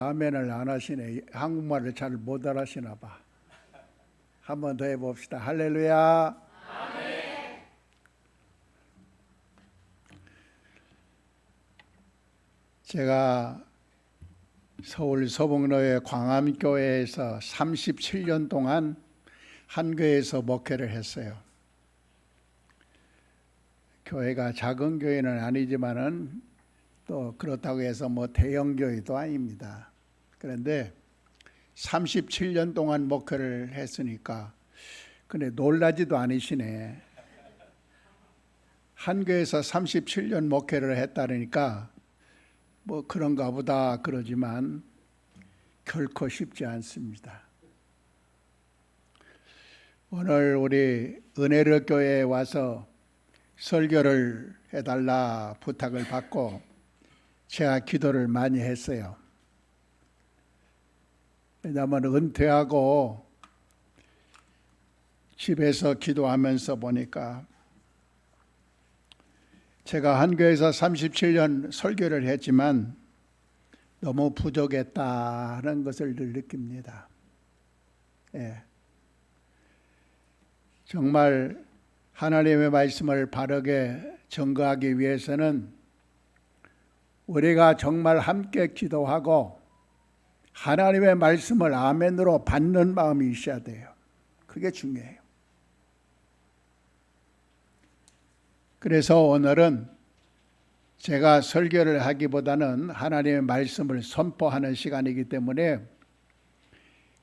아멘을 안 하시네. 한국말을 잘 못 알아시나 봐. 한 번 더 해봅시다. 할렐루야. 아멘. 제가 서울 서북로의 광암교회에서 37년 동안 한 교회에서 목회를 했어요. 교회가 작은 교회는 아니지만은 또 그렇다고 해서 뭐 대형 교회도 아닙니다. 그런데 37년 동안 목회를 했으니까 근데 놀라지도 않으시네. 한 교회에서 37년 목회를 했다니까 뭐 그런가 보다 그러지만 결코 쉽지 않습니다. 오늘 우리 은혜로 교회에 와서 설교를 해달라 부탁을 받고 제가 기도를 많이 했어요. 왜냐하면 은퇴하고 집에서 기도하면서 보니까 제가 한 교회에서 37년 설교를 했지만 너무 부족했다는 것을 늘 느낍니다. 정말 하나님의 말씀을 바르게 전거하기 위해서는 우리가 정말 함께 기도하고 하나님의 말씀을 아멘으로 받는 마음이 있어야 돼요. 그게 중요해요. 그래서 오늘은 제가 설교를 하기보다는 하나님의 말씀을 선포하는 시간이기 때문에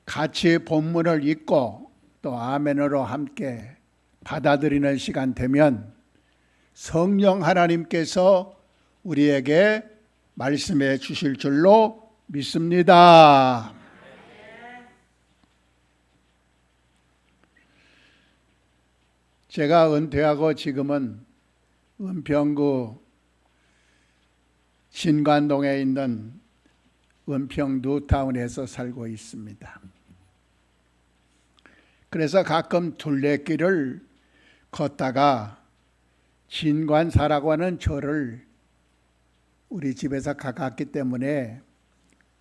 같이 본문을 읽고 또 아멘으로 함께 받아들이는 시간 되면 성령 하나님께서 우리에게 말씀해 주실 줄로 믿습니다. 제가 은퇴하고 지금은 은평구 진관동에 있는 은평 뉴타운에서 살고 있습니다. 그래서 가끔 둘레길을 걷다가 진관사라고 하는 절을 우리 집에서 가깝기 때문에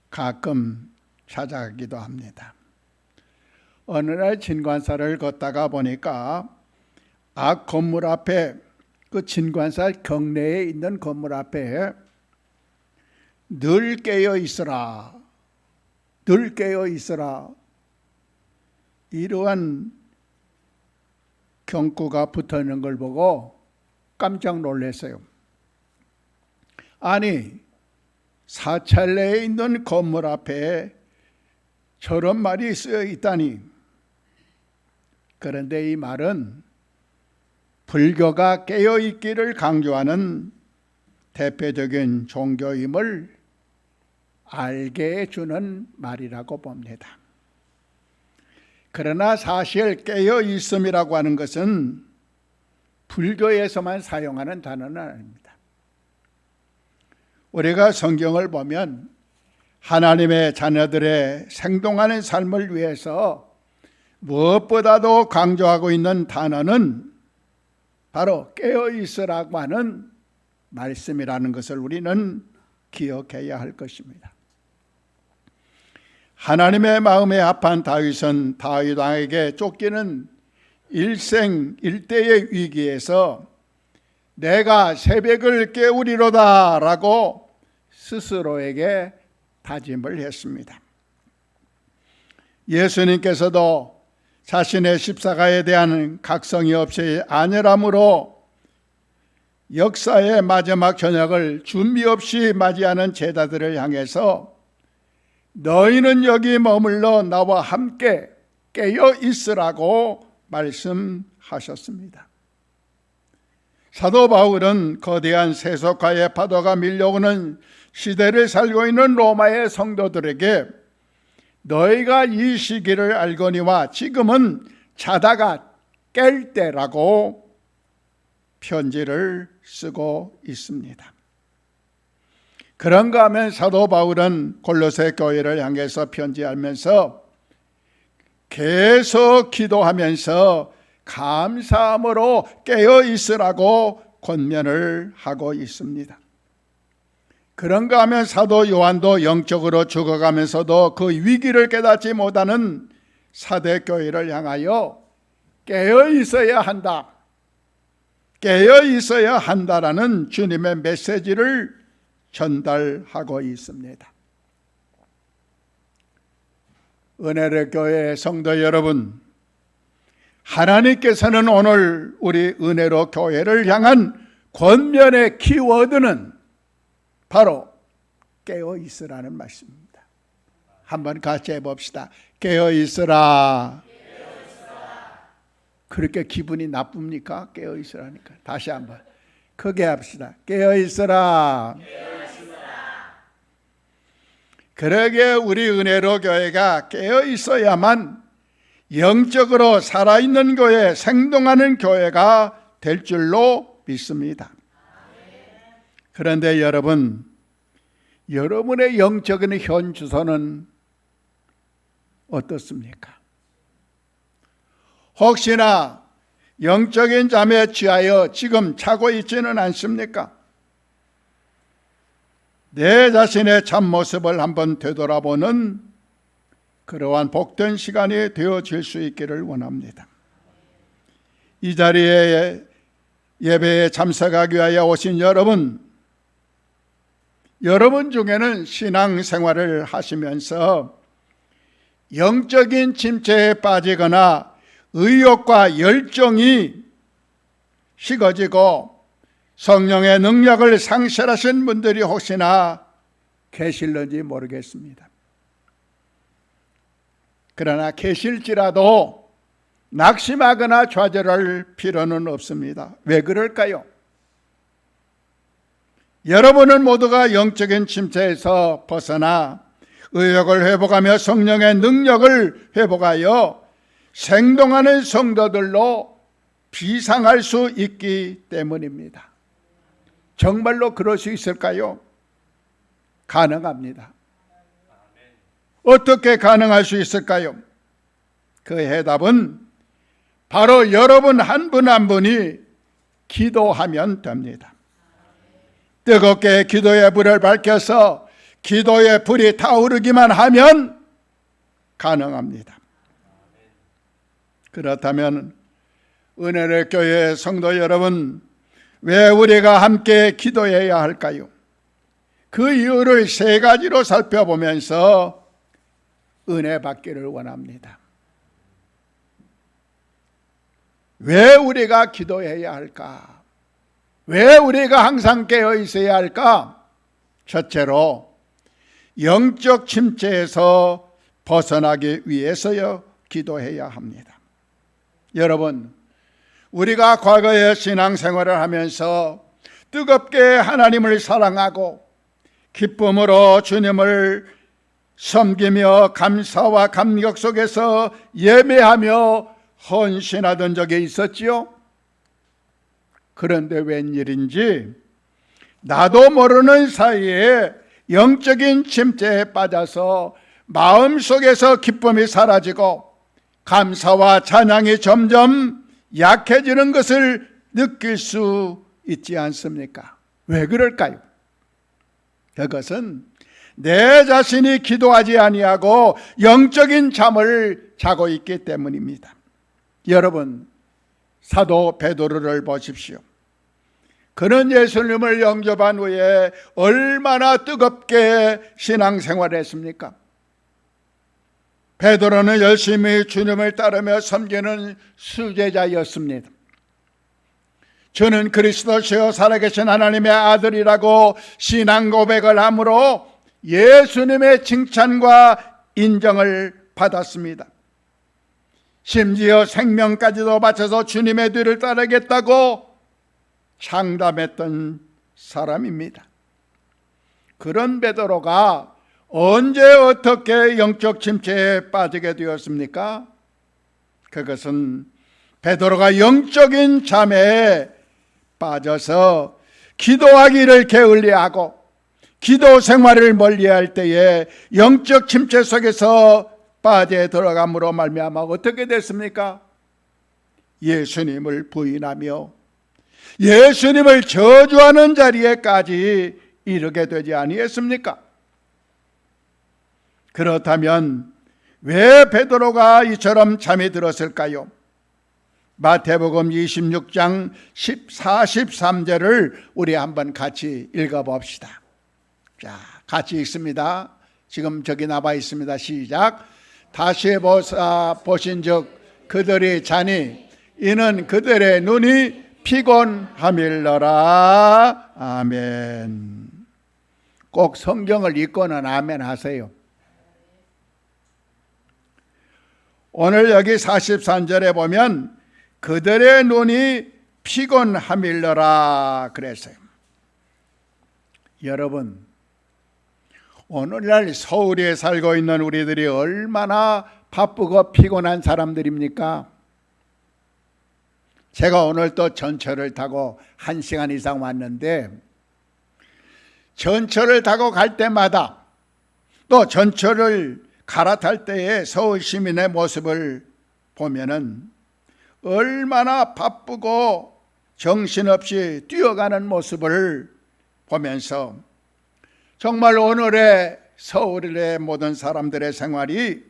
가끔 찾아가기도 합니다. 어느 날 진관사를 걷다가 보니까 앞 건물 앞에 그 진관사 경내에 있는 건물 앞에 늘 깨어 있으라, 늘 깨어 있으라 이러한 경구가 붙어 있는 걸 보고 깜짝 놀랐어요. 아니, 사찰내에 있는 건물 앞에 저런 말이 쓰여 있다니. 그런데 이 말은 불교가 깨어있기를 강조하는 대표적인 종교임을 알게 해주는 말이라고 봅니다. 그러나 사실 깨어있음이라고 하는 것은 불교에서만 사용하는 단어는 아닙니다. 우리가 성경을 보면 하나님의 자녀들의 생동하는 삶을 위해서 무엇보다도 강조하고 있는 단어는 바로 깨어있으라고 하는 말씀이라는 것을 우리는 기억해야 할 것입니다. 하나님의 마음에 합한 다윗은 다윗 왕에게 쫓기는 일생일대의 위기에서 내가 새벽을 깨우리로다 라고 스스로에게 다짐을 했습니다. 예수님께서도 자신의 십자가에 대한 각성이 없이 안일함으로 역사의 마지막 저녁을 준비 없이 맞이하는 제자들을 향해서 너희는 여기 머물러 나와 함께 깨어 있으라고 말씀하셨습니다. 사도 바울은 거대한 세속화의 파도가 밀려오는 시대를 살고 있는 로마의 성도들에게 너희가 이 시기를 알거니와 지금은 자다가 깰 때라고 편지를 쓰고 있습니다. 그런가 하면 사도 바울은 골로새 교회를 향해서 편지하면서 계속 기도하면서 감사함으로 깨어 있으라고 권면을 하고 있습니다. 그런가 하면 사도 요한도 영적으로 죽어가면서도 그 위기를 깨닫지 못하는 사대 교회를 향하여 깨어 있어야 한다, 깨어 있어야 한다라는 주님의 메시지를 전달하고 있습니다. 은혜의 교회 성도 여러분, 하나님께서는 오늘 우리 은혜로 교회를 향한 권면의 키워드는 바로 깨어 있으라는 말씀입니다. 한번 같이 해봅시다. 깨어 있으라. 그렇게 기분이 나쁩니까? 깨어 있으라니까. 다시 한번 크게 합시다. 깨어 있으라. 그러게 우리 은혜로 교회가 깨어 있어야만 영적으로 살아있는 교회, 생동하는 교회가 될 줄로 믿습니다. 그런데 여러분, 여러분의 영적인 현 주소는 어떻습니까? 혹시나 영적인 잠에 취하여 지금 자고 있지는 않습니까? 내 자신의 참모습을 한번 되돌아보는 그러한 복된 시간이 되어질 수 있기를 원합니다. 이 자리에 예배에 참석하기 위하여 오신 여러분 중에는 신앙생활을 하시면서 영적인 침체에 빠지거나 의욕과 열정이 식어지고 성령의 능력을 상실하신 분들이 혹시나 계실는지 모르겠습니다. 그러나 계실지라도 낙심하거나 좌절할 필요는 없습니다. 왜 그럴까요? 여러분은 모두가 영적인 침체에서 벗어나 의욕을 회복하며 성령의 능력을 회복하여 생동하는 성도들로 비상할 수 있기 때문입니다. 정말로 그럴 수 있을까요? 가능합니다. 어떻게 가능할 수 있을까요? 그 해답은 바로 여러분 한 분 한 분이 기도하면 됩니다. 뜨겁게 기도의 불을 밝혀서 기도의 불이 타오르기만 하면 가능합니다. 그렇다면 은혜의 교회 성도 여러분, 왜 우리가 함께 기도해야 할까요? 그 이유를 세 가지로 살펴보면서 은혜 받기를 원합니다. 왜 우리가 기도해야 할까? 왜 우리가 항상 깨어 있어야 할까? 첫째로 영적 침체에서 벗어나기 위해서요 기도해야 합니다. 여러분, 우리가 과거에 신앙생활을 하면서 뜨겁게 하나님을 사랑하고 기쁨으로 주님을 섬기며 감사와 감격 속에서 예배하며 헌신하던 적이 있었지요. 그런데 웬일인지 나도 모르는 사이에 영적인 침체에 빠져서 마음속에서 기쁨이 사라지고 감사와 찬양이 점점 약해지는 것을 느낄 수 있지 않습니까? 왜 그럴까요? 그것은 내 자신이 기도하지 아니하고 영적인 잠을 자고 있기 때문입니다. 여러분, 사도 베드로를 보십시오. 그는 예수님을 영접한 후에 얼마나 뜨겁게 신앙생활을 했습니까? 베드로는 열심히 주님을 따르며 섬기는 수제자였습니다. 저는 그리스도시요 살아계신 하나님의 아들이라고 신앙 고백을 함으로 예수님의 칭찬과 인정을 받았습니다. 심지어 생명까지도 바쳐서 주님의 뒤를 따르겠다고 장담했던 사람입니다. 그런 베드로가 언제 어떻게 영적 침체에 빠지게 되었습니까? 그것은 베드로가 영적인 잠에 빠져서 기도하기를 게을리하고 기도 생활을 멀리할 때에 영적 침체 속에서 빠져 들어감으로 말미암아 어떻게 됐습니까? 예수님을 부인하며 예수님을 저주하는 자리에까지 이르게 되지 아니했습니까? 그렇다면 왜 베드로가 이처럼 잠이 들었을까요? 마태복음 26장 14, 13절을 우리 한번 같이 읽어봅시다. 자, 같이 읽습니다. 지금 저기 나와 있습니다. 시작. 다시 보신즉 그들이 자니 이는 그들의 눈이 피곤함일러라. 아멘. 꼭 성경을 읽고는 아멘 하세요. 오늘 여기 43절에 보면 그들의 눈이 피곤함일러라 그랬어요. 여러분, 오늘날 서울에 살고 있는 우리들이 얼마나 바쁘고 피곤한 사람들입니까? 제가 오늘 또 전철을 타고 1시간 이상 왔는데, 전철을 타고 갈 때마다 또 전철을 갈아탈 때의 서울 시민의 모습을 보면은 얼마나 바쁘고 정신없이 뛰어가는 모습을 보면서 정말 오늘의 서울의 모든 사람들의 생활이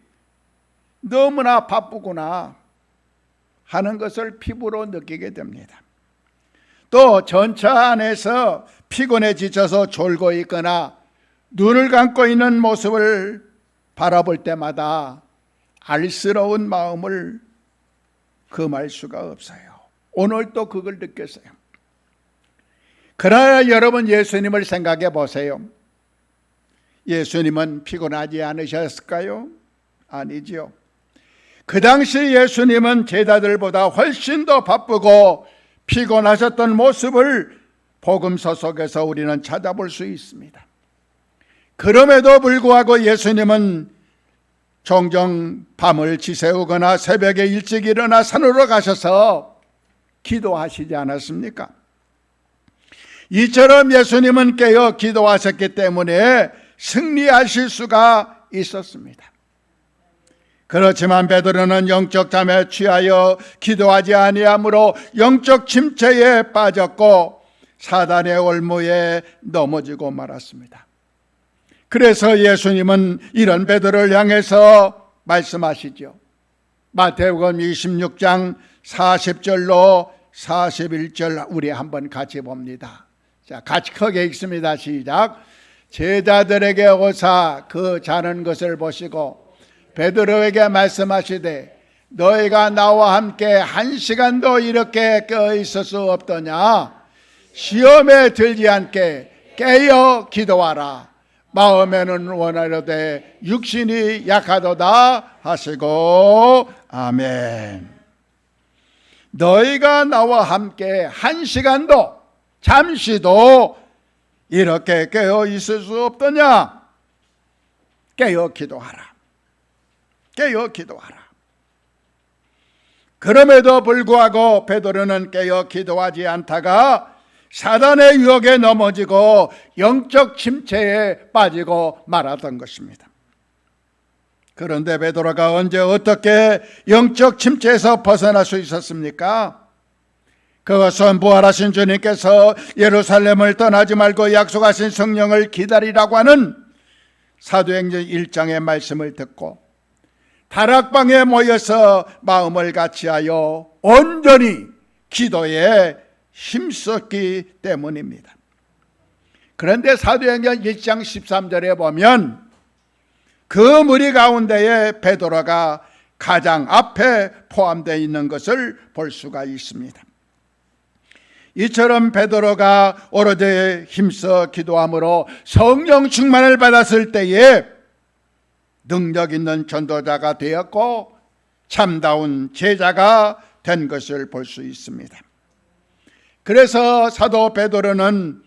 너무나 바쁘구나 하는 것을 피부로 느끼게 됩니다. 또 전차 안에서 피곤해 지쳐서 졸고 있거나 눈을 감고 있는 모습을 바라볼 때마다 알스러운 마음을 금할 수가 없어요. 오늘 또 그걸 느꼈어요. 그러나 여러분, 예수님을 생각해 보세요. 예수님은 피곤하지 않으셨을까요? 아니죠. 그 당시 예수님은 제자들보다 훨씬 더 바쁘고 피곤하셨던 모습을 복음서 속에서 우리는 찾아볼 수 있습니다. 그럼에도 불구하고 예수님은 종종 밤을 지새우거나 새벽에 일찍 일어나 산으로 가셔서 기도하시지 않았습니까? 이처럼 예수님은 깨어 기도하셨기 때문에 승리하실 수가 있었습니다. 그렇지만 베드로는 영적 잠에 취하여 기도하지 아니하므로 영적 침체에 빠졌고 사단의 올무에 넘어지고 말았습니다. 그래서 예수님은 이런 베드로를 향해서 말씀하시죠. 마태복음 26장 40절로 41절 우리 한번 같이 봅니다. 자, 같이 크게 읽습니다. 시작. 제자들에게 오사 그 자는 것을 보시고 베드로에게 말씀하시되 너희가 나와 함께 1시간도 이렇게 깨어 있을 수 없더냐? 시험에 들지 않게 깨어 기도하라. 마음에는 원하려되 육신이 약하도다 하시고 아멘. 너희가 나와 함께 1시간도 잠시도 이렇게 깨어 있을 수 없더냐? 깨어 기도하라. 깨어 기도하라. 그럼에도 불구하고 베드로는 깨어 기도하지 않다가 사단의 유혹에 넘어지고 영적 침체에 빠지고 말았던 것입니다. 그런데 베드로가 언제 어떻게 영적 침체에서 벗어날 수 있었습니까? 그것은 부활하신 주님께서 예루살렘을 떠나지 말고 약속하신 성령을 기다리라고 하는 사도행전 1장의 말씀을 듣고 다락방에 모여서 마음을 같이하여 온전히 기도에 힘썼기 때문입니다. 그런데 사도행전 1장 13절에 보면 그 무리 가운데에 베드로가 가장 앞에 포함되어 있는 것을 볼 수가 있습니다. 이처럼 베드로가 오로지 힘써 기도함으로 성령 충만을 받았을 때에 능력 있는 전도자가 되었고 참다운 제자가 된 것을 볼 수 있습니다. 그래서 사도 베드로는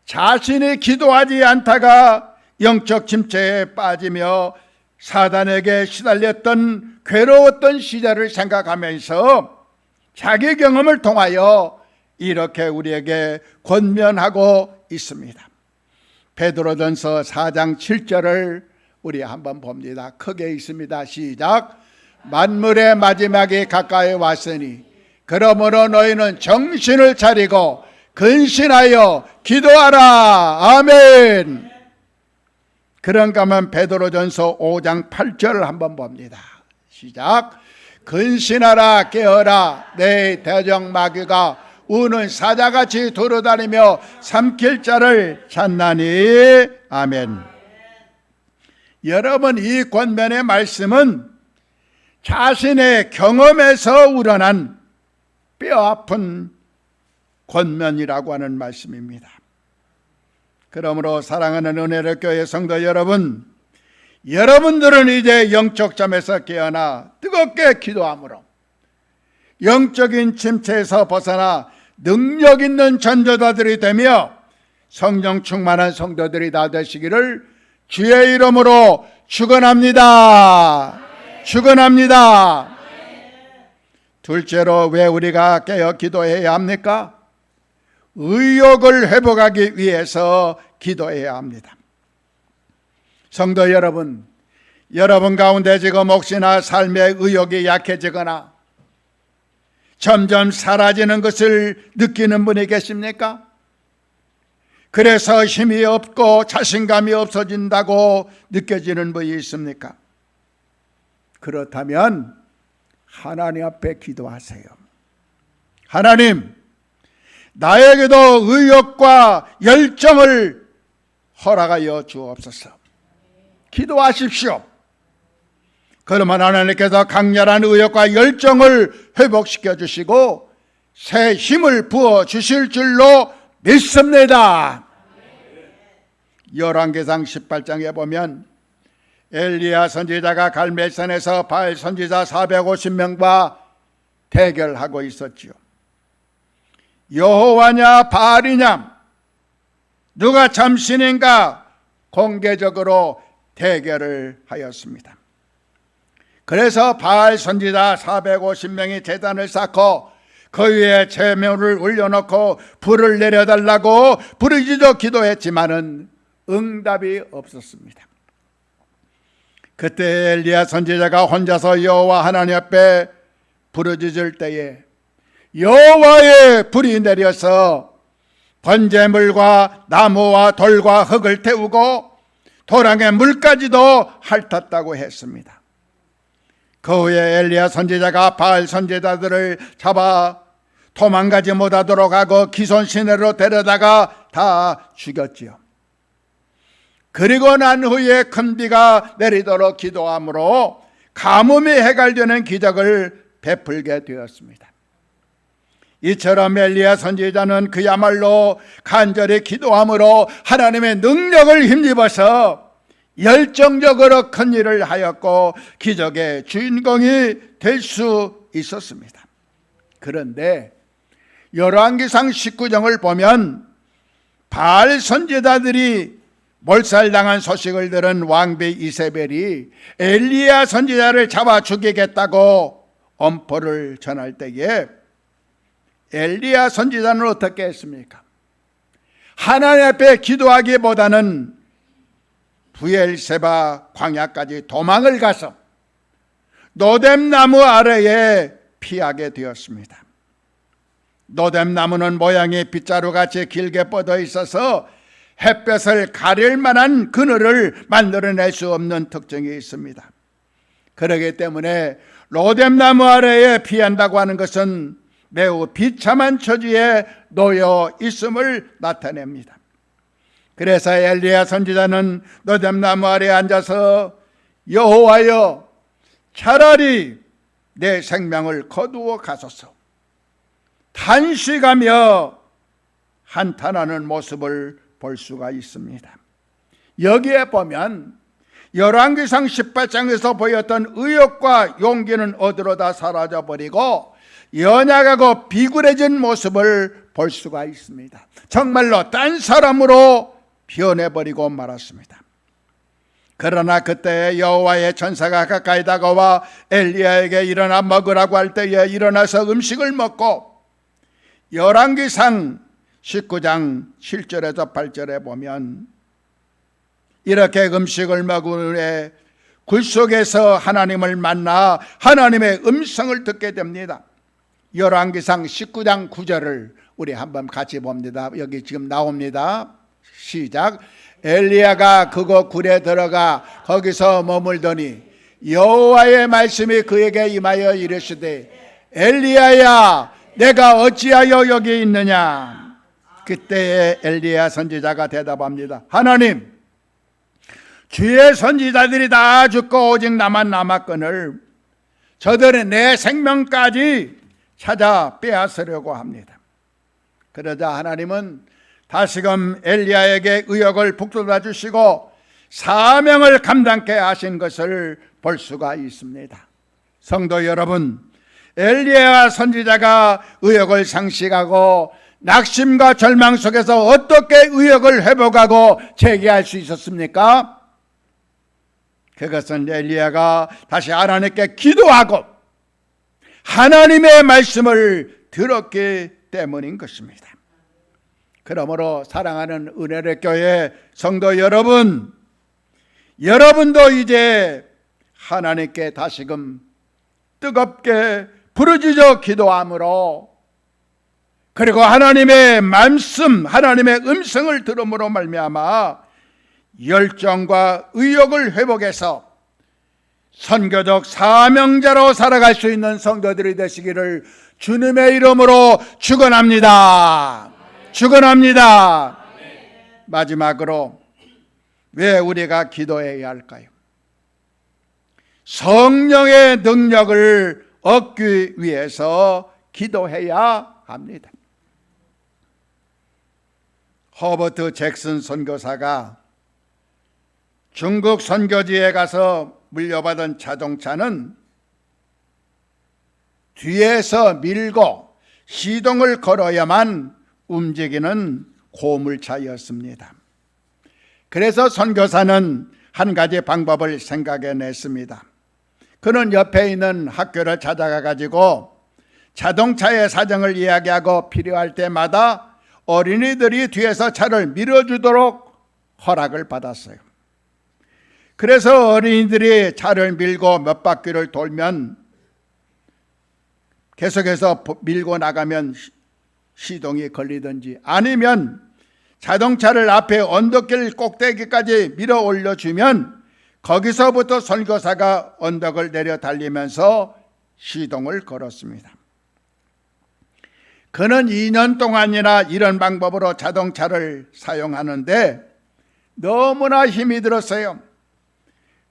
자신이 기도하지 않다가 영적 침체에 빠지며 사단에게 시달렸던 괴로웠던 시절을 생각하면서 자기 경험을 통하여 이렇게 우리에게 권면하고 있습니다. 베드로전서 4장 7절을 우리 한번 봅니다. 크게 읽습니다. 시작. 만물의 마지막이 가까이 왔으니 그러므로 너희는 정신을 차리고 근신하여 기도하라. 아멘. 그런가 하면 베드로전서 5장 8절을 한번 봅니다. 시작. 근신하라 깨어라 내 대적 마귀가 우는 사자같이 돌아다니며 삼킬 자를 찾나니. 아멘. 여러분, 이 권면의 말씀은 자신의 경험에서 우러난 뼈아픈 권면이라고 하는 말씀입니다. 그러므로 사랑하는 은혜를 교회 성도 여러분, 여러분들은 이제 영적 잠에서 깨어나 뜨겁게 기도함으로 영적인 침체에서 벗어나 능력 있는 전도자들이 되며 성령 충만한 성도들이 다 되시기를 주의 이름으로 축원합니다. 축원합니다. 둘째로 왜 우리가 깨어 기도해야 합니까? 의욕을 회복하기 위해서 기도해야 합니다. 성도 여러분, 여러분 가운데 지금 혹시나 삶의 의욕이 약해지거나 점점 사라지는 것을 느끼는 분이 계십니까? 그래서 힘이 없고 자신감이 없어진다고 느껴지는 분이 있습니까? 그렇다면 하나님 앞에 기도하세요. 하나님, 나에게도 의욕과 열정을 허락하여 주옵소서. 기도하십시오. 그러면 하나님께서 강렬한 의욕과 열정을 회복시켜 주시고 새 힘을 부어 주실 줄로 믿습니다. 열왕기상 18장에 보면 엘리야 선지자가 갈멜산에서 바알 선지자 450명과 대결하고 있었지요. 여호와냐 바알이냐 누가 참신인가 공개적으로 대결을 하였습니다. 그래서 바알 선지자 450명이 제단을 쌓고 그 위에 제물을 올려놓고 불을 내려달라고 부르짖어 기도했지만은 응답이 없었습니다. 그때 엘리야 선지자가 혼자서 여호와 하나님 앞에 부르짖을 때에 여호와의 불이 내려서 번제물과 나무와 돌과 흙을 태우고 도랑의 물까지도 핥았다고 했습니다. 그 후에 엘리야 선지자가 바알 선지자들을 잡아 도망가지 못하도록 하고 기손 시내로 데려다가 다 죽였지요. 그리고 난 후에 큰 비가 내리도록 기도함으로 가뭄이 해결되는 기적을 베풀게 되었습니다. 이처럼 엘리야 선지자는 그야말로 간절히 기도함으로 하나님의 능력을 힘입어서 열정적으로 큰 일을 하였고 기적의 주인공이 될 수 있었습니다. 그런데 열왕기상 19장을 보면 바알 선지자들이 몰살당한 소식을 들은 왕비 이세벨이 엘리야 선지자를 잡아 죽이겠다고 엄포를 전할 때에 엘리야 선지자는 어떻게 했습니까? 하나님 앞에 기도하기보다는 부엘세바 광야까지 도망을 가서 노뎀나무 아래에 피하게 되었습니다. 노뎀나무는 모양이 빗자루같이 길게 뻗어 있어서 햇볕을 가릴 만한 그늘을 만들어낼 수 없는 특징이 있습니다. 그렇기 때문에 노뎀나무 아래에 피한다고 하는 것은 매우 비참한 처지에 놓여 있음을 나타냅니다. 그래서 엘리야 선지자는 노뎀나무 아래에 앉아서 여호와여 차라리 내 생명을 거두어 가소서 탄식하며 한탄하는 모습을 볼 수가 있습니다. 여기에 보면 열왕기상 18장에서 보였던 의욕과 용기는 어디로 다 사라져버리고 연약하고 비굴해진 모습을 볼 수가 있습니다. 정말로 딴 사람으로 변해버리고 말았습니다. 그러나 그때 여호와의 천사가 가까이 다가와 엘리야에게 일어나 먹으라고 할 때에 일어나서 음식을 먹고 열왕기상 19장 7절에서 8절에 보면 이렇게 음식을 먹은 후에 굴 속에서 하나님을 만나 하나님의 음성을 듣게 됩니다. 열왕기상 19장 9절을 우리 한번 같이 봅니다. 여기 지금 나옵니다. 시작. 엘리야가 그곳 굴에 들어가 거기서 머물더니 여호와의 말씀이 그에게 임하여 이르시되 엘리야야 내가 어찌하여 여기 있느냐. 그때에 엘리야 선지자가 대답합니다. 하나님, 주의 선지자들이 다 죽고 오직 나만 남았거늘 저들은 내 생명까지 찾아 빼앗으려고 합니다. 그러자 하나님은 다시금 엘리야에게 의욕을 북돋아 주시고 사명을 감당케 하신 것을 볼 수가 있습니다. 성도 여러분, 엘리야 선지자가 의욕을 상실하고 낙심과 절망 속에서 어떻게 의욕을 회복하고 재개할 수 있었습니까? 그것은 엘리야가 다시 하나님께 기도하고 하나님의 말씀을 들었기 때문인 것입니다. 그러므로 사랑하는 은혜의 교회 성도 여러분, 여러분도 이제 하나님께 다시금 뜨겁게 부르짖어 기도함으로, 그리고 하나님의 말씀, 하나님의 음성을 들음으로 말미암아 열정과 의욕을 회복해서 선교적 사명자로 살아갈 수 있는 성도들이 되시기를 주님의 이름으로 축원합니다. 축원합니다. 마지막으로 왜 우리가 기도해야 할까요? 성령의 능력을 얻기 위해서 기도해야 합니다. 허버트 잭슨 선교사가 중국 선교지에 가서 물려받은 자동차는 뒤에서 밀고 시동을 걸어야만 움직이는 고물차였습니다. 그래서 선교사는 한 가지 방법을 생각해냈습니다. 그는 옆에 있는 학교를 찾아가 가지고 자동차의 사정을 이야기하고 필요할 때마다 어린이들이 뒤에서 차를 밀어주도록 허락을 받았어요. 그래서 어린이들이 차를 밀고 몇 바퀴를 돌면 계속해서 밀고 나가면 시동이 걸리든지, 아니면 자동차를 앞에 언덕길 꼭대기까지 밀어 올려주면 거기서부터 선교사가 언덕을 내려 달리면서 시동을 걸었습니다. 그는 2년 동안이나 이런 방법으로 자동차를 사용하는데 너무나 힘이 들었어요.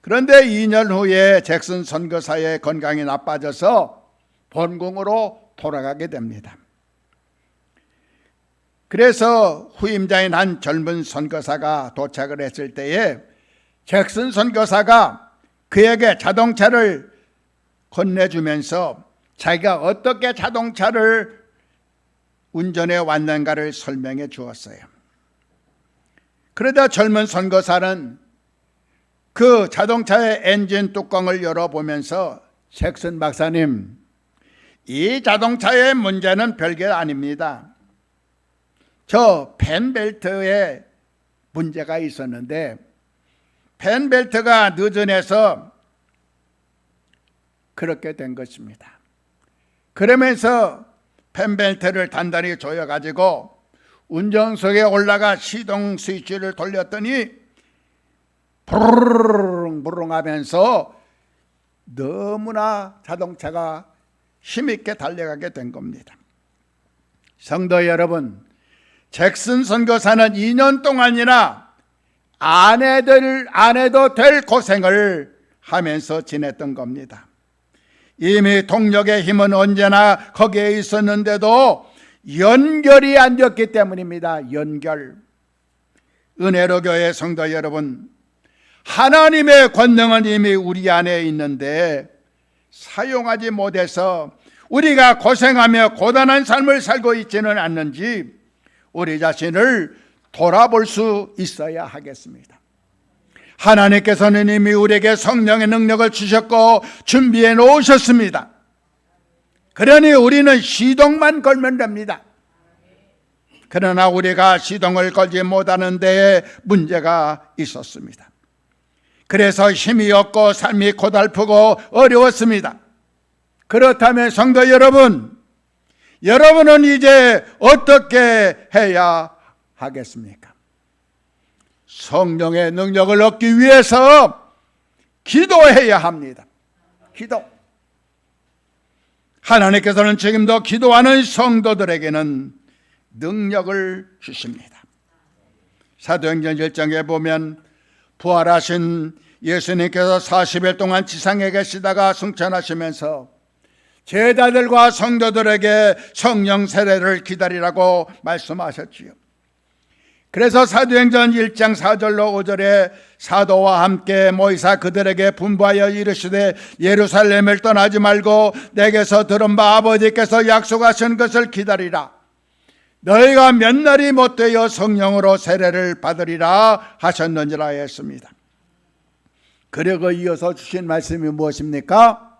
그런데 2년 후에 잭슨 선교사의 건강이 나빠져서 본궁으로 돌아가게 됩니다. 그래서 후임자인 한 젊은 선교사가 도착을 했을 때에 잭슨 선교사가 그에게 자동차를 건네주면서 자기가 어떻게 자동차를 운전해 왔는가를 설명해 주었어요. 그러다 젊은 선교사는 그 자동차의 엔진 뚜껑을 열어보면서 잭슨 박사님, 이 자동차의 문제는 별게 아닙니다. 저 팬벨트에 문제가 있었는데 팬벨트가 느슨해서 그렇게 된 것입니다. 그러면서 팬벨트를 단단히 조여가지고 운전석에 올라가 시동 스위치를 돌렸더니 부르릉 하면서 너무나 자동차가 힘있게 달려가게 된 겁니다. 성도 여러분, 잭슨 선교사는 2년 동안이나 안 해도 될 고생을 하면서 지냈던 겁니다. 이미 동력의 힘은 언제나 거기에 있었는데도 연결이 안 됐기 때문입니다. 연결. 은혜로 교회 성도 여러분, 하나님의 권능은 이미 우리 안에 있는데 사용하지 못해서 우리가 고생하며 고단한 삶을 살고 있지는 않는지 우리 자신을 돌아볼 수 있어야 하겠습니다. 하나님께서는 이미 우리에게 성령의 능력을 주셨고 준비해 놓으셨습니다. 그러니 우리는 시동만 걸면 됩니다. 그러나 우리가 시동을 걸지 못하는 데에 문제가 있었습니다. 그래서 힘이 없고 삶이 고달프고 어려웠습니다. 그렇다면 성도 여러분, 여러분은 이제 어떻게 해야 하겠습니까? 성령의 능력을 얻기 위해서 기도해야 합니다. 기도. 하나님께서는 지금도 기도하는 성도들에게는 능력을 주십니다. 사도행전 1장에 보면 부활하신 예수님께서 40일 동안 지상에 계시다가 승천하시면서 제자들과 성도들에게 성령 세례를 기다리라고 말씀하셨지요. 그래서 사도행전 1장 4절로 5절에 사도와 함께 모이사 그들에게 분부하여 이르시되 예루살렘을 떠나지 말고 내게서 들은 바 아버지께서 약속하신 것을 기다리라. 너희가 몇 날이 못되어 성령으로 세례를 받으리라 하셨느니라 했습니다. 그리고 이어서 주신 말씀이 무엇입니까?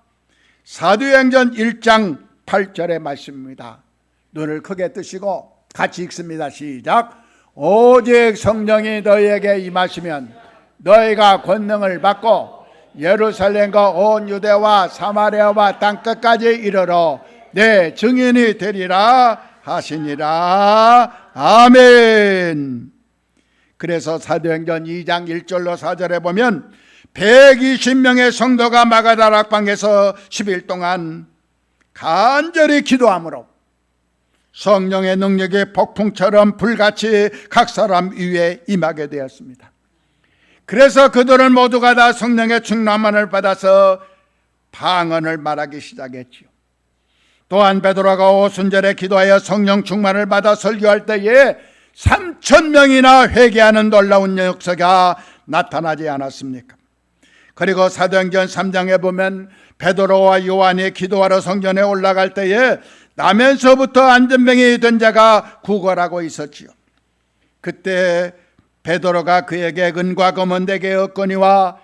사도행전 1장 8절의 말씀입니다. 눈을 크게 뜨시고 같이 읽습니다. 시작. 오직 성령이 너희에게 임하시면 너희가 권능을 받고 예루살렘과 온 유대와 사마리아와 땅끝까지 이르러 내 증인이 되리라 하시니라. 아멘. 그래서 사도행전 2장 1절로 4절에 보면 120명의 성도가 마가다락방에서 10일 동안 간절히 기도함으로 성령의 능력이 폭풍처럼 불같이 각 사람 위에 임하게 되었습니다. 그래서 그들은 모두가 다 성령의 충만을 받아서 방언을 말하기 시작했지요. 또한 베드로가 오순절에 기도하여 성령 충만을 받아 설교할 때에 3,000명이나 회개하는 놀라운 역사가 나타나지 않았습니까? 그리고 사도행전 3장에 보면 베드로와 요한이 기도하러 성전에 올라갈 때에 나면서부터 안전병이 된 자가 구걸하고 있었지요. 그때 베드로가 그에게 은과 금은 내게 없거니와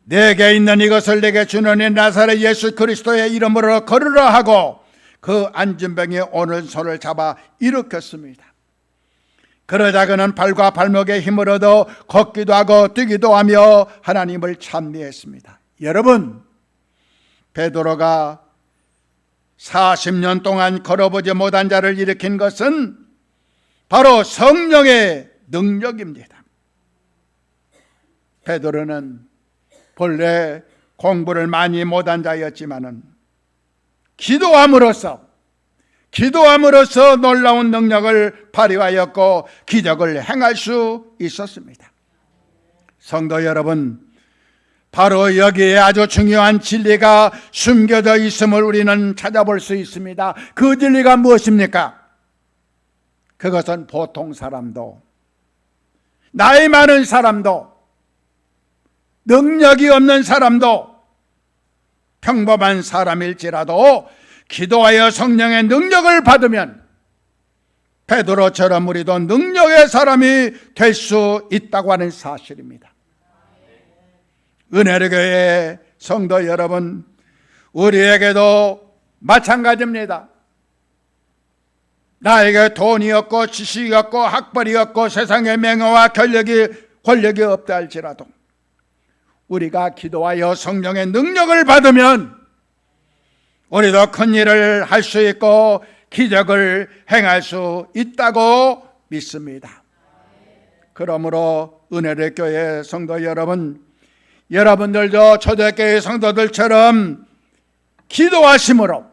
내게 있는 이것을 내게 주노니 나사렛 예수 그리스도의 이름으로 걸으라 하고 그 안전병이 오는 손을 잡아 일으켰습니다. 그러자 그는 발과 발목에 힘을 얻어 걷기도 하고 뛰기도 하며 하나님을 찬미했습니다. 여러분, 베드로가 40년 동안 걸어보지 못한 자를 일으킨 것은 바로 성령의 능력입니다. 베드로는 본래 공부를 많이 못한 자였지만은 기도함으로써 놀라운 능력을 발휘하였고 기적을 행할 수 있었습니다. 성도 여러분, 바로 여기에 아주 중요한 진리가 숨겨져 있음을 우리는 찾아볼 수 있습니다. 그 진리가 무엇입니까? 그것은 보통 사람도, 나이 많은 사람도, 능력이 없는 사람도, 평범한 사람일지라도 기도하여 성령의 능력을 받으면 베드로처럼 우리도 능력의 사람이 될 수 있다고 하는 사실입니다. 은혜의 교회 성도 여러분, 우리에게도 마찬가지입니다. 나에게 돈이 없고 지식이 없고 학벌이 없고 세상의 명예와 권력이 없다 할지라도 우리가 기도하여 성령의 능력을 받으면 우리도 큰 일을 할 수 있고 기적을 행할 수 있다고 믿습니다. 그러므로 은혜의 교회 성도 여러분, 여러분들도 초대교회 성도들처럼 기도하심으로,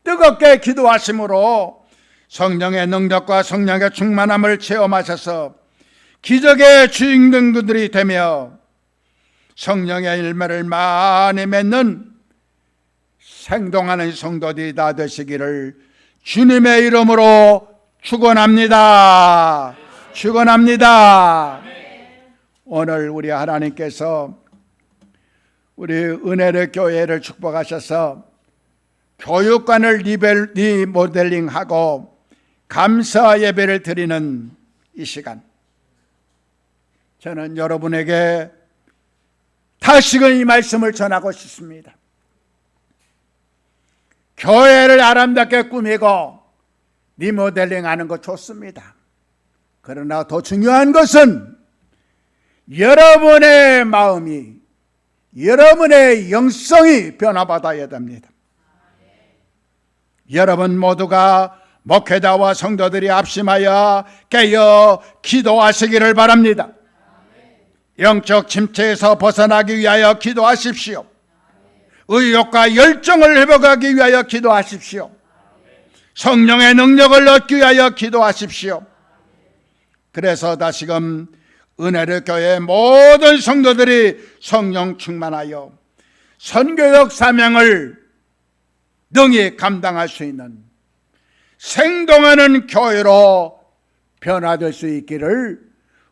뜨겁게 기도하심으로 성령의 능력과 성령의 충만함을 체험하셔서 기적의 주인공들이 되며 성령의 열매를 많이 맺는 생동하는 성도들이 다 되시기를 주님의 이름으로 축원합니다. 축원합니다. 오늘 우리 하나님께서 우리 은혜의 교회를 축복하셔서 교육관을 리모델링하고 감사 예배를 드리는 이 시간, 저는 여러분에게 다시금 이 말씀을 전하고 싶습니다. 교회를 아름답게 꾸미고 리모델링하는 거 좋습니다. 그러나 더 중요한 것은 여러분의 마음이, 여러분의 영성이 변화받아야 됩니다. 여러분 모두가 목회자와 성도들이 합심하여 깨어 기도하시기를 바랍니다. 영적 침체에서 벗어나기 위하여 기도하십시오. 의욕과 열정을 회복하기 위하여 기도하십시오. 성령의 능력을 얻기 위하여 기도하십시오. 그래서 다시금 은혜를 교회 모든 성도들이 성령 충만하여 선교역 사명을 능히 감당할 수 있는 생동하는 교회로 변화될 수 있기를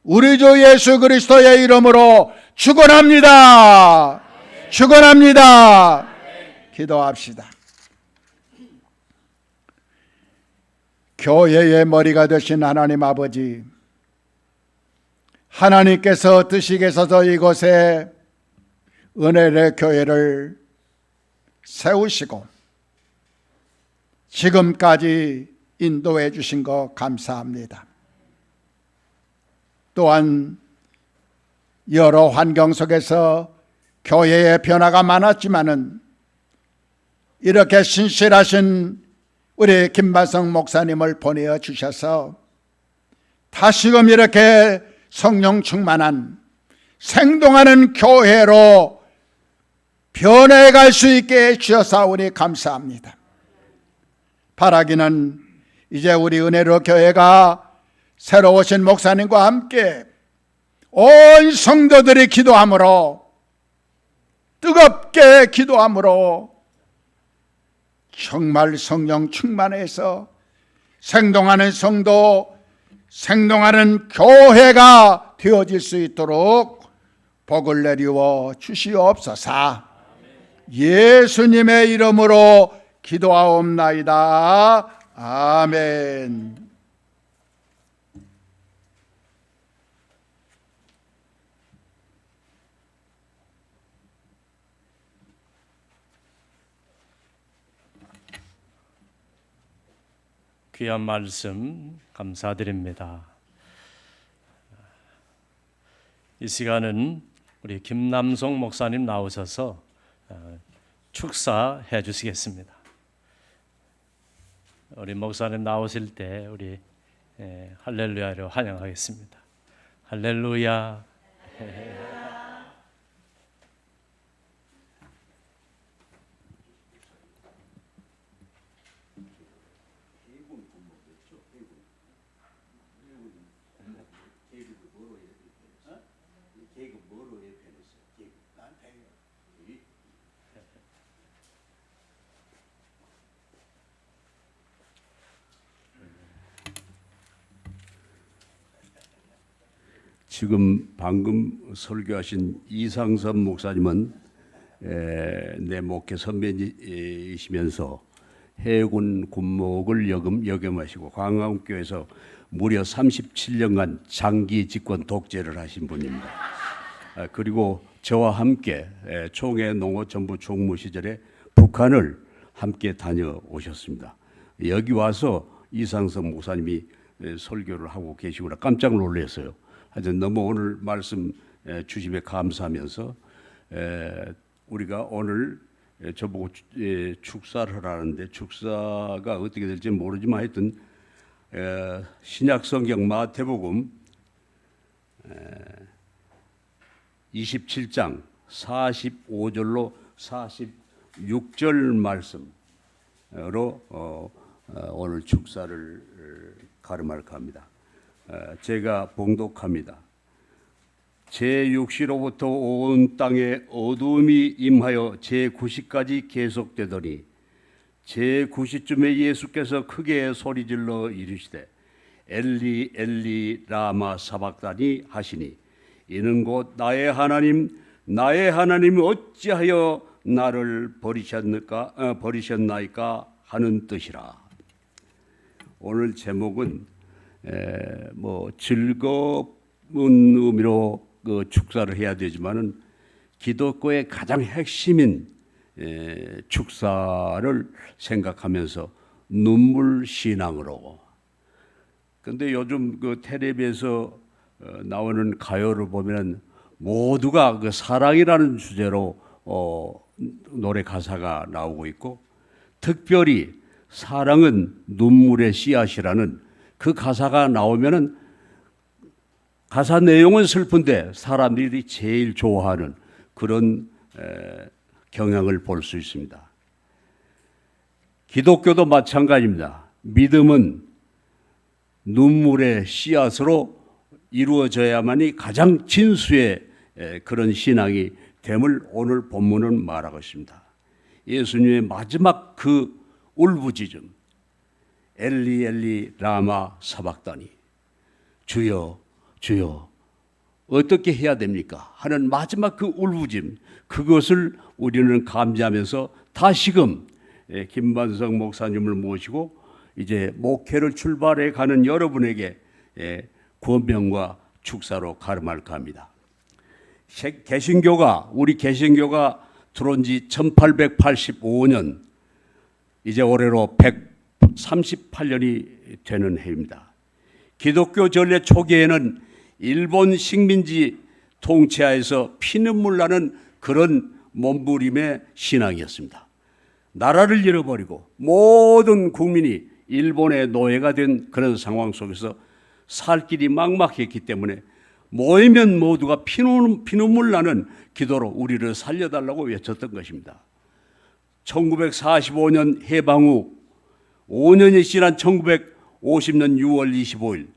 우리 주 예수 그리스도의 이름으로 축원합니다. 축원합니다. 기도합시다. 교회의 머리가 되신 하나님 아버지, 하나님께서 뜻이 계셔서 이곳에 은혜의 교회를 세우시고 지금까지 인도해 주신 것 감사합니다. 또한 여러 환경 속에서 교회의 변화가 많았지만은 이렇게 신실하신 우리 김반성 목사님을 보내어 주셔서 다시금 이렇게 성령 충만한 생동하는 교회로 변해갈 수 있게 해주셔서 감사합니다. 바라기는 이제 우리 은혜로 교회가 새로 오신 목사님과 함께 온 성도들이 기도함으로, 뜨겁게 기도함으로 정말 성령 충만해서 생동하는 성도, 생동하는 교회가 되어질 수 있도록 복을 내리워 주시옵소서. 예수님의 이름으로 기도하옵나이다. 아멘. 귀한 말씀 감사드립니다. 이 시간은 우리 김남송 목사님 나오셔서 축사해 주시겠습니다. 우리 목사님 나오실 때 우리 할렐루야로 환영하겠습니다. 할렐루야. 지금 방금 설교하신 이상섭 목사님은 내 목회 선배이시면서 해군 군목을 역임하시고 광화문교에서 무려 37년간 장기 집권 독재를 하신 분입니다. 그리고 저와 함께 총회 농어전부 총무 시절에 북한을 함께 다녀오셨습니다. 여기 와서 이상섭 목사님이 설교를 하고 계시구나 깜짝 놀랐어요. 하여튼 너무 오늘 말씀 주심에 감사하면서 우리가 오늘 저보고 축사를 하라는데 축사가 어떻게 될지 모르지만 하여튼 신약성경 마태복음 27장 45절로 46절 말씀으로 오늘 축사를 가름할까 합니다. 제가 봉독합니다. 제6시로부터 온 땅에 어두움이 임하여 제9시까지 계속되더니 제9시쯤에 예수께서 크게 소리질러 이르시되 엘리 엘리 라마 사박다니 하시니 이는 곧 나의 하나님 어찌하여 나를 버리셨나이까 하는 뜻이라. 오늘 제목은 즐거운 의미로 축사를 해야 되지만은 기독교의 가장 핵심인 축사를 생각하면서 눈물 신앙으로. 근데 요즘 텔레비에서 나오는 가요를 보면 모두가 사랑이라는 주제로 노래 가사가 나오고 있고, 특별히 사랑은 눈물의 씨앗이라는 그 가사가 나오면은 가사 내용은 슬픈데 사람들이 제일 좋아하는 그런 경향을 볼 수 있습니다. 기독교도 마찬가지입니다. 믿음은 눈물의 씨앗으로 이루어져야만이 가장 진수의 그런 신앙이 됨을 오늘 본문은 말하고 있습니다. 예수님의 마지막 그 울부짖음, 엘리 엘리 라마 사박다니, 주여 주여 어떻게 해야 됩니까? 하는 마지막 그 울부짖음, 그것을 우리는 감지하면서 다시금 김반석 목사님을 모시고 이제 목회를 출발해 가는 여러분에게 권면과 축사로 가름할까 합니다. 우리 개신교가 들어온 지 1885년, 이제 올해로 138년이 되는 해입니다. 기독교 전례 초기에는 일본 식민지 통치하에서 피눈물 나는 그런 몸부림의 신앙이었습니다. 나라를 잃어버리고 모든 국민이 일본의 노예가 된 그런 상황 속에서 살 길이 막막했기 때문에 모이면 모두가 피눈물 나는 기도로 우리를 살려달라고 외쳤던 것입니다. 1945년 해방 후 5년이 지난 1950년 6월 25일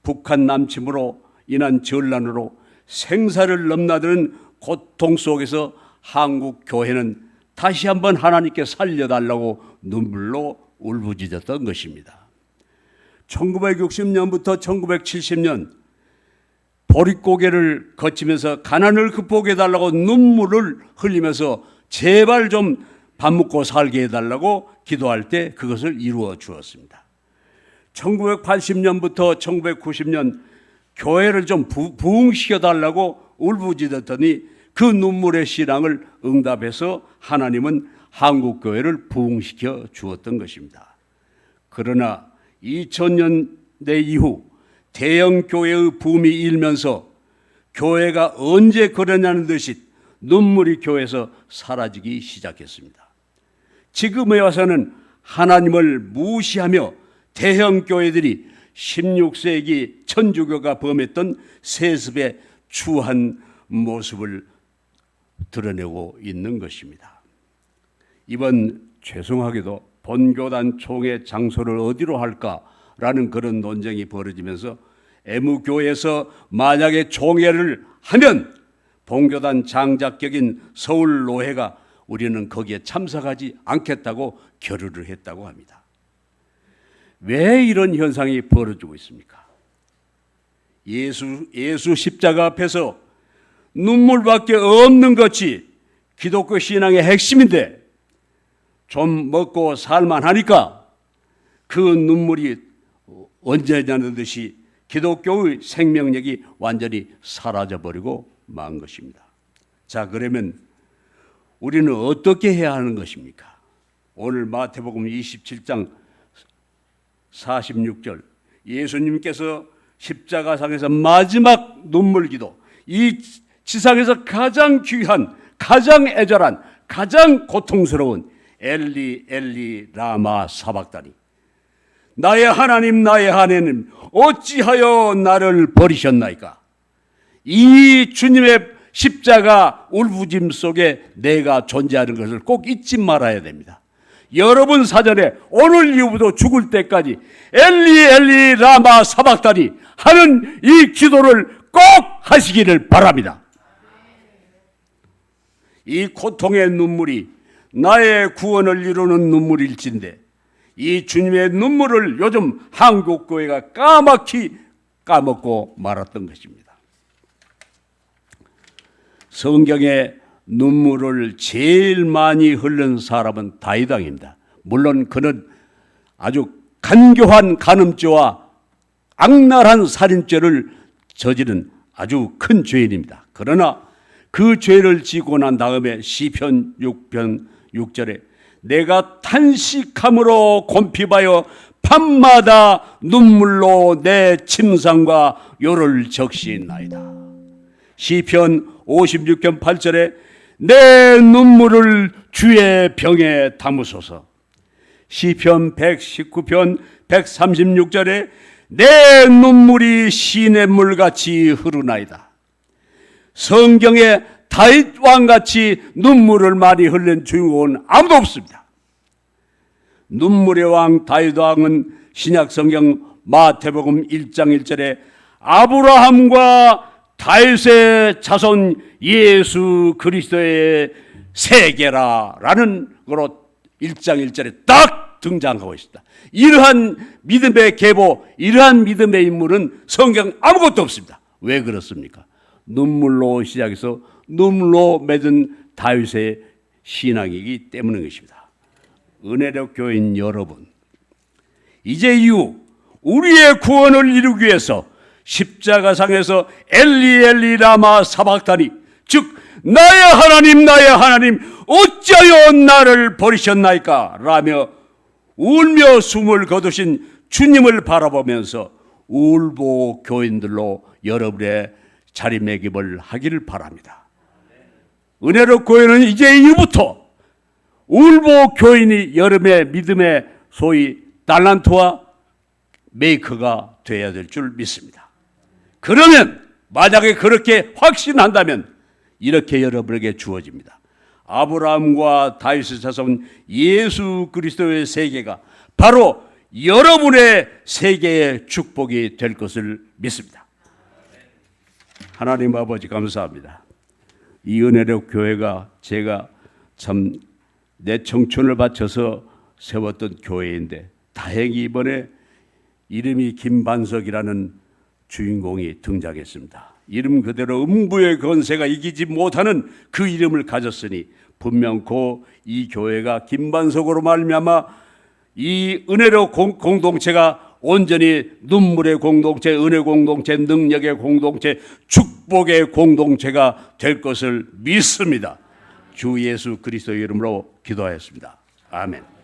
북한 남침으로 인한 전란으로 생사를 넘나드는 고통 속에서 한국 교회는 다시 한번 하나님께 살려달라고 눈물로 울부짖었던 것입니다. 1960년부터 1970년 보릿고개를 거치면서 가난을 극복해달라고 눈물을 흘리면서 제발 좀 밥 먹고 살게 해달라고 기도할 때 그것을 이루어 주었습니다. 1980년부터 1990년 교회를 좀 부흥시켜달라고 울부짖었더니 그 눈물의 신앙을 응답해서 하나님은 한국교회를 부흥시켜 주었던 것입니다. 그러나 2000년대 이후 대형교회의 붐이 일면서 교회가 언제 그러냐는 듯이 눈물이 교회에서 사라지기 시작했습니다. 지금에 와서는 하나님을 무시하며 대형교회들이 16세기 천주교가 범했던 세습의 추한 모습을 드러내고 있는 것입니다. 이번 죄송하게도 본교단 총회 장소를 어디로 할까라는 그런 논쟁이 벌어지면서 애무교에서 만약에 총회를 하면 본교단 장작격인 서울노회가 우리는 거기에 참석하지 않겠다고 결의를 했다고 합니다. 왜 이런 현상이 벌어지고 있습니까? 예수 십자가 앞에서 눈물밖에 없는 것이 기독교 신앙의 핵심인데 좀 먹고 살만하니까 그 눈물이 언제냐는 듯이 기독교의 생명력이 완전히 사라져버리고 만 것입니다. 자, 그러면 우리는 어떻게 해야 하는 것입니까? 오늘 마태복음 27장 46절 예수님께서 십자가상에서 마지막 눈물기도, 이 지상에서 가장 귀한, 가장 애절한, 가장 고통스러운 엘리 엘리 라마 사박다니, 나의 하나님 나의 하나님 어찌하여 나를 버리셨나이까. 이 주님의 십자가 울부짖음 속에 내가 존재하는 것을 꼭 잊지 말아야 됩니다. 여러분 사전에 오늘 이후부터 죽을 때까지 엘리 엘리 라마 사박다니 하는 이 기도를 꼭 하시기를 바랍니다. 이 고통의 눈물이 나의 구원을 이루는 눈물일진데 이 주님의 눈물을 요즘 한국교회가 까맣게 까먹고 말았던 것입니다. 성경에 눈물을 제일 많이 흘린 사람은 다윗왕입니다. 물론 그는 아주 간교한 간음죄와 악랄한 살인죄를 저지른 아주 큰 죄인입니다. 그러나 그 죄를 지고 난 다음에 시편 6편 6절에 내가 탄식함으로 곰핍하여 밤마다 눈물로 내 침상과 요를 적시나이다. 시편 56편 8절에 내 눈물을 주의 병에 담으소서. 시편 119편 136절에 내 눈물이 시냇물같이 흐르나이다. 성경에 다윗 왕같이 눈물을 많이 흘린 주인공은 아무도 없습니다. 눈물의 왕 다윗 왕은 신약 성경 마태복음 1장 1절에 아브라함과 다윗의 자손 예수 그리스도의 세계라라는 거로 1장 1절에 딱 등장하고 있습니다. 이러한 믿음의 계보, 이러한 믿음의 인물은 성경 아무것도 없습니다. 왜 그렇습니까? 눈물로 시작해서 눈물로 맺은 다윗의 신앙이기 때문인 것입니다. 은혜력 교인 여러분, 이제 이후 우리의 구원을 이루기 위해서 십자가상에서 엘리 엘리 라마 사박다니, 즉 나의 하나님 나의 하나님 어찌하여 나를 버리셨나이까 라며 울며 숨을 거두신 주님을 바라보면서 울보 교인들로 여러분의 자리매김을 하기를 바랍니다. 은혜로 교회는 이제 이후부터 울보 교인이 여러분의 믿음의 소위 달란트와 메이커가 되어야 될 줄 믿습니다. 그러면 만약에 그렇게 확신한다면 이렇게 여러분에게 주어집니다. 아브라함과 다윗의 자손 예수 그리스도의 세계가 바로 여러분의 세계의 축복이 될 것을 믿습니다. 하나님 아버지 감사합니다. 이 은혜력 교회가 제가 참 내 청춘을 바쳐서 세웠던 교회인데 다행히 이번에 이름이 김반석이라는 주인공이 등장했습니다. 이름 그대로 음부의 권세가 이기지 못하는 그 이름을 가졌으니 분명코 이 교회가 김반석으로 말미암아 이 은혜로 공동체가 온전히 눈물의 공동체, 은혜 공동체, 능력의 공동체, 축복의 공동체가 될 것을 믿습니다. 주 예수 그리스도의 이름으로 기도하였습니다. 아멘.